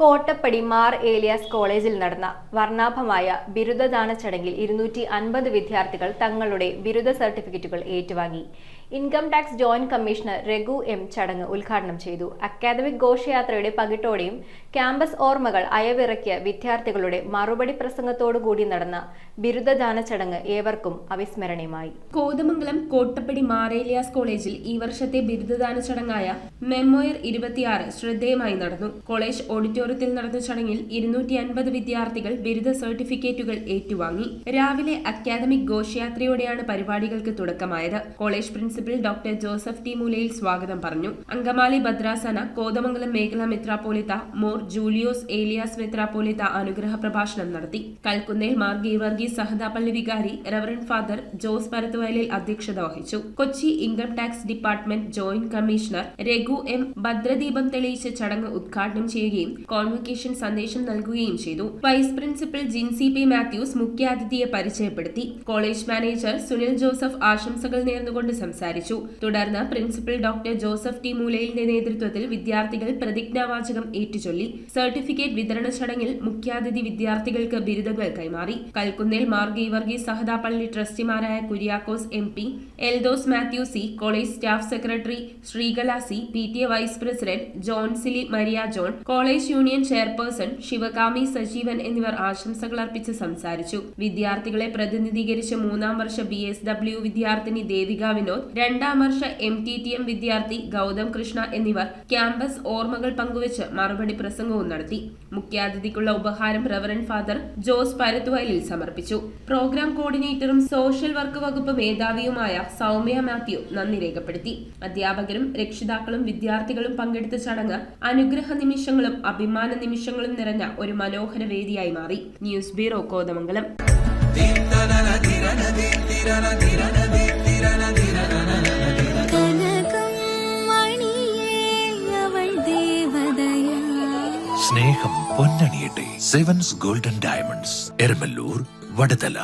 കോട്ടപ്പടി മാർ ഏലിയാസ് കോളേജിൽ നടന്ന വർണ്ണാഭമായ ബിരുദദാന ചടങ്ങിൽ 250 വിദ്യാർത്ഥികൾ തങ്ങളുടെ ബിരുദ സർട്ടിഫിക്കറ്റുകൾ ഏറ്റുവാങ്ങി. Income tax joint commissioner Raghu M ചടങ്ങ് ഉദ്ഘാടനം ചെയ്തു. അക്കാദമിക് ഘോഷയാത്രയുടെ പകിട്ടോടെയും ക്യാമ്പസ് ഓർമ്മകൾ അയവിറക്കിയ വിദ്യാർത്ഥികളുടെ മറുപടി പ്രസംഗത്തോടുകൂടി നടന്ന ബിരുദദാന ചടങ്ങ് ഏവർക്കും അവിസ്മരണീയമായി. കോതമംഗലം കോട്ടപ്പടി മാർ ഏലിയാസ് കോളേജിൽ ഈ വർഷത്തെ ബിരുദദാന ചടങ്ങായ മെമ്മോയർ 26 ശ്രദ്ധേയമായി നടന്നു. കോളേജ് ഓഡിറ്റോറിയത്തിൽ നടന്ന ചടങ്ങിൽ 250 വിദ്യാർത്ഥികൾ ബിരുദ സർട്ടിഫിക്കറ്റുകൾ ഏറ്റുവാങ്ങി. രാവിലെ അക്കാദമിക് ഘോഷയാത്രയോടെയാണ് പരിപാടികൾക്ക് തുടക്കമായത്. College principal doctor Joseph T മൂലയിൽ സ്വാഗതം പറഞ്ഞു. അങ്കമാലി ഭദ്രാസന കോതമംഗലം മേഖലാ മെത്രാപ്പോലിത്ത മോർ ജൂലിയോസ് ഏലിയാസ് മെത്രാപ്പോലിത്ത അനുഗ്രഹ പ്രഭാഷണം നടത്തി. കൽക്കുന്നേൽ മാർ ഗീവർഗീസ് സഹദാ പള്ളി വികാരി റവറന്റ് ഫാദർ ജോസ് പരത്തുവയലിൽ അധ്യക്ഷത വഹിച്ചു. Kochi income tax department joint commissioner Raghu M ഭദ്രദീപം തെളിയിച്ച് ചടങ്ങ് ഉദ്ഘാടനം ചെയ്യുകയും കോൺവക്കേഷൻ സന്ദേശം നൽകുകയും ചെയ്തു. Vice principal Jincy P Mathews മുഖ്യാതിഥിയെ പരിചയപ്പെടുത്തി. കോളേജ് മാനേജർ സുനിൽ ജോസഫ് ആശംസകൾ നേർന്നുകൊണ്ട് സംസാരിച്ചു. തുടർന്ന് പ്രിൻസിപ്പൽ ഡോക്ടർ ജോസഫ് ടി മൂലയിലിന്റെ നേതൃത്വത്തിൽ വിദ്യാർത്ഥികൾ പ്രതിജ്ഞാവാചകം ഏറ്റുചൊല്ലി. സർട്ടിഫിക്കറ്റ് വിതരണ ചടങ്ങിൽ മുഖ്യാതിഥി വിദ്യാർത്ഥികൾക്ക് ബിരുദങ്ങൾ കൈമാറി. കൽക്കുന്നേൽ മാർ ഗീവർഗീസ് സഹദാ പള്ളി ട്രസ്റ്റിമാരായ Kuriakose MP, Eldhose Mathew C, college staff secretary Sreekala C, PTA vice president Johnsily Maria John, college union chairperson Sivakami Sajeevan എന്നിവർ ആശംസകൾ അർപ്പിച്ച് സംസാരിച്ചു. വിദ്യാർത്ഥികളെ പ്രതിനിധീകരിച്ച് 3ാം വർഷ BSW വിദ്യാർത്ഥിനി ദേവിക വിനോദ്, 2ാം വർഷ MTTM വിദ്യാർത്ഥി ഗൗതം കൃഷ്ണ എന്നിവർ ക്യാമ്പസ് ഓർമ്മകൾ പങ്കുവച്ച് മറുപടി പ്രസംഗവും നടത്തി. മുഖ്യാതിഥിക്കുള്ള ഉപഹാരം റവറന്റ് ഫാദർ ജോസ് പരത്തുവയലിൽ സമർപ്പിച്ചു. പ്രോഗ്രാം കോർഡിനേറ്ററും സോഷ്യൽ വർക്ക് വകുപ്പ് മേധാവിയുമായ സൗമ്യ മാത്യു നന്ദി രേഖപ്പെടുത്തി. അധ്യാപകരും രക്ഷിതാക്കളും വിദ്യാർത്ഥികളും പങ്കെടുത്ത ചടങ്ങ് അനുഗ്രഹ നിമിഷങ്ങളും അഭിമാന നിമിഷങ്ങളും നിറഞ്ഞ ഒരു മനോഹര വേദിയായി മാറി. News bureau Kothamangalam. സ്നേഹം പൊന്നണിയട്ടെ. Sevens golden diamonds, Eramalloor, Vadathala.